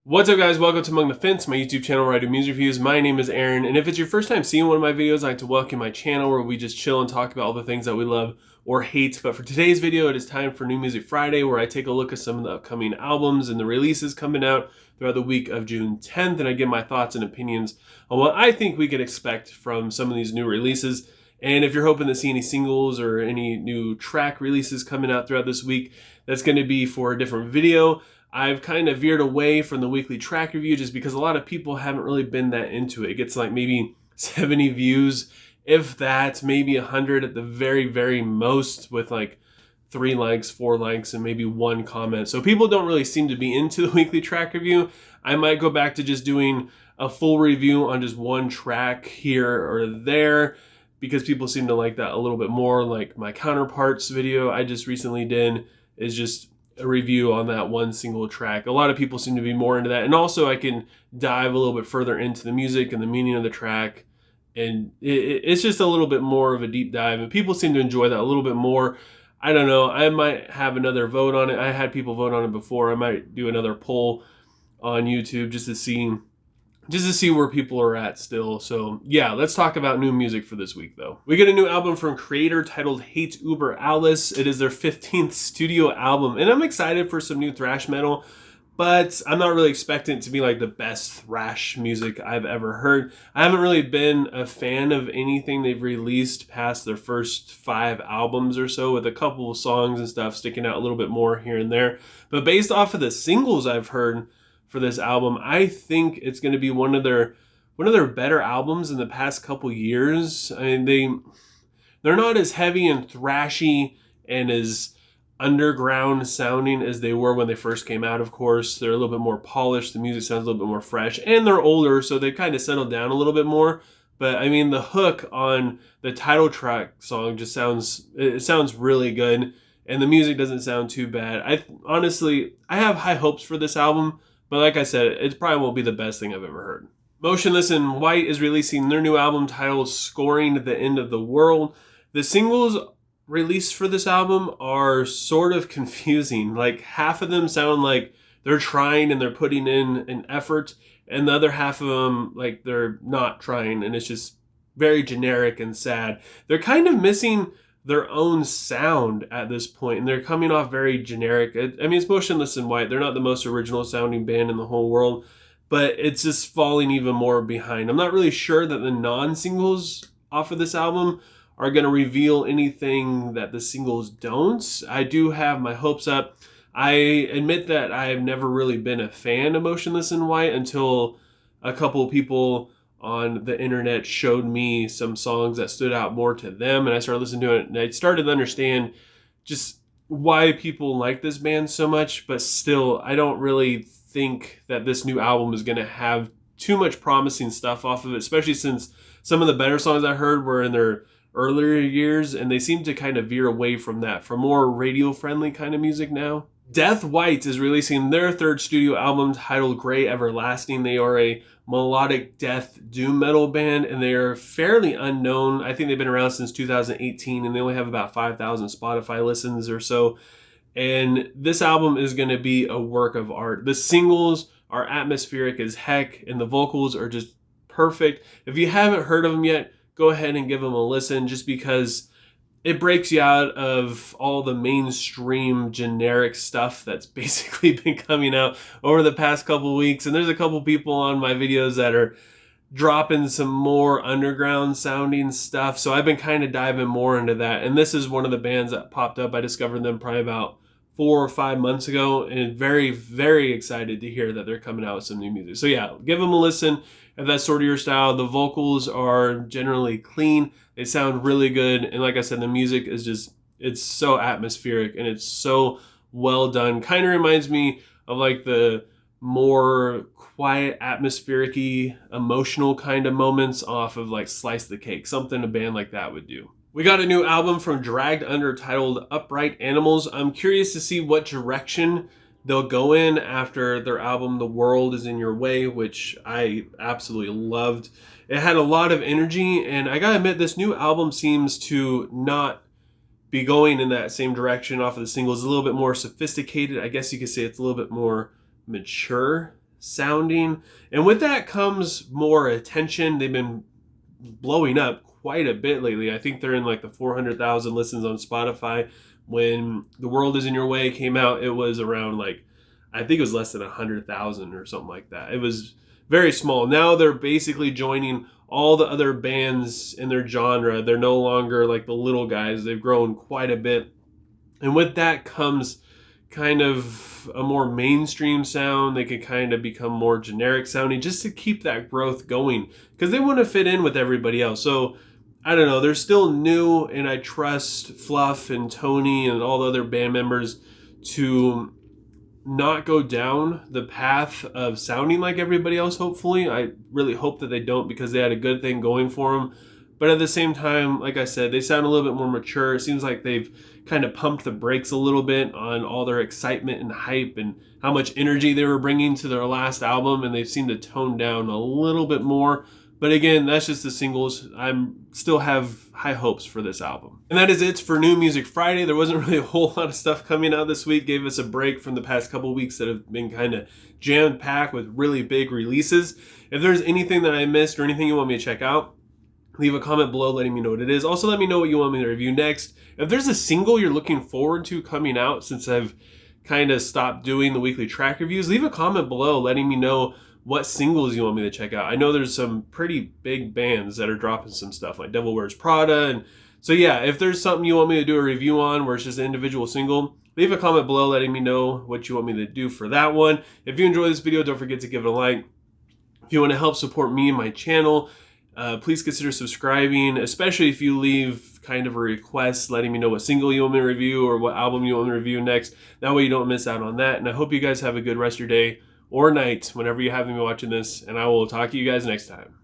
What's up, guys? Welcome to Among the Fence, my YouTube channel where I do music reviews. My name is Aaron, and if it's your first time seeing one of my videos, I'd like to welcome my channel where we just chill and talk about all the things that we love or hate. But for today's video, it is time for New Music Friday, where I take a look at some of the upcoming albums and the releases coming out throughout the week of June 10th, and I give my thoughts and opinions on what I think we can expect from some of these new releases. And if you're hoping to see any singles or any new track releases coming out throughout this week, that's going to be for a different video. I've kind of veered away from the weekly track review just because a lot of people haven't really been that into it. It gets like maybe 70 views, if that, maybe 100 at the very, very most, with like 3 likes, 4 likes, and maybe 1 comment. So people don't really seem to be into the weekly track review. I might go back to just doing a full review on just one track here or there, because people seem to like that a little bit more. Like my counterparts video I just recently did is just a review on that one single track. A lot of people seem to be more into that. And also I can dive a little bit further into the music and the meaning of the track. And it's just a little bit more of a deep dive. And people seem to enjoy that a little bit more. I don't know. I might have another vote on it. I had people vote on it before. I might do another poll on YouTube just to see where people are at still. So yeah, let's talk about new music for this week though. We get a new album from Kreator titled Hate Uber Alice. It is their 15th studio album, and I'm excited for some new thrash metal, but I'm not really expecting it to be like the best thrash music I've ever heard. I haven't really been a fan of anything they've released past their first 5 albums or so, with a couple of songs and stuff sticking out a little bit more here and there. But based off of the singles I've heard for this album, I think it's going to be one of their better albums in the past couple years. I mean, they're not as heavy and thrashy and as underground sounding as they were when they first came out. Of course, they're a little bit more polished. The music sounds a little bit more fresh, and they're older, so they've kind of settled down a little bit more. But I mean, the hook on the title track song just sounds really good, and the music doesn't sound too bad. I have high hopes for this album. But like I said, it probably won't be the best thing I've ever heard. Motionless in White is releasing their new album titled Scoring the End of the World. The singles released for this album are sort of confusing. Like, half of them sound like they're trying and they're putting in an effort, and the other half of them, like, they're not trying, and it's just very generic and sad. They're kind of missing their own sound at this point, and they're coming off very generic. I mean, it's Motionless in White. They're not the most original sounding band in the whole world, but it's just falling even more behind. I'm not really sure that the non-singles off of this album are going to reveal anything that the singles don't. I do have my hopes up. I admit that I've never really been a fan of Motionless in White until a couple of people on the internet showed me some songs that stood out more to them, and I started listening to it, and I started to understand just why people like this band so much. But still, I don't really think that this new album is going to have too much promising stuff off of it, especially since some of the better songs I heard were in their earlier years, and they seem to kind of veer away from that for more radio-friendly kind of music now. Deathwhite is releasing their 3rd studio album titled Grey Everlasting. They are a melodic death doom metal band, and they are fairly unknown. I think they've been around since 2018, and they only have about 5,000 Spotify listens or so. And this album is going to be a work of art. The singles are atmospheric as heck, and the vocals are just perfect. If you haven't heard of them yet, go ahead and give them a listen, just because it breaks you out of all the mainstream generic stuff that's basically been coming out over the past couple of weeks. And there's a couple people on my videos that are dropping some more underground sounding stuff, so I've been kind of diving more into that. And this is one of the bands that popped up. I discovered them probably about 4 or 5 months ago, and very, very excited to hear that they're coming out with some new music. So yeah, give them a listen if that's sort of your style. The vocals are generally clean. They sound really good. And like I said, the music is just, it's so atmospheric and it's so well done. Kind of reminds me of like the more quiet, atmospheric-y, emotional kind of moments off of like Slice the Cake, something a band like that would do. We got a new album from Dragged Under titled Upright Animals. I'm curious to see what direction they'll go in after their album The World Is in Your Way, which I absolutely loved. It had a lot of energy, and I gotta admit, this new album seems to not be going in that same direction off of the singles. A little bit more sophisticated. I guess you could say it's a little bit more mature sounding. And with that comes more attention. They've been blowing up quite a bit lately. I think they're in like the 400,000 listens on Spotify. When The World Is In Your Way came out, it was around like, I think it was less than 100,000 or something like that. It was very small. Now they're basically joining all the other bands in their genre. They're no longer like the little guys. They've grown quite a bit. And with that comes kind of a more mainstream sound. They can kind of become more generic sounding just to keep that growth going, because they want to fit in with everybody else. So I don't know, they're still new, and I trust Fluff and Tony and all the other band members to not go down the path of sounding like everybody else. Hopefully, I really hope that they don't, because they had a good thing going for them. But at the same time, like I said, they sound a little bit more mature. It seems like they've kind of pumped the brakes a little bit on all their excitement and hype and how much energy they were bringing to their last album, and they've seemed to tone down a little bit more. But again, that's just the singles. I still have high hopes for this album. And that is it for New Music Friday. There wasn't really a whole lot of stuff coming out this week. Gave us a break from the past couple weeks that have been kind of jam-packed with really big releases. If there's anything that I missed or anything you want me to check out, leave a comment below letting me know what it is. Also, let me know what you want me to review next. If there's a single you're looking forward to coming out, since I've kind of stopped doing the weekly track reviews, leave a comment below letting me know what singles you want me to check out. I know there's some pretty big bands that are dropping some stuff, like Devil Wears Prada. And so yeah, if there's something you want me to do a review on where it's just an individual single, leave a comment below letting me know what you want me to do for that one. If you enjoyed this video, don't forget to give it a like. If you want to help support me and my channel, please consider subscribing, especially if you leave kind of a request letting me know what single you want me to review or what album you want me to review next. That way you don't miss out on that. And I hope you guys have a good rest of your day or night whenever you have me watching this, and I will talk to you guys next time.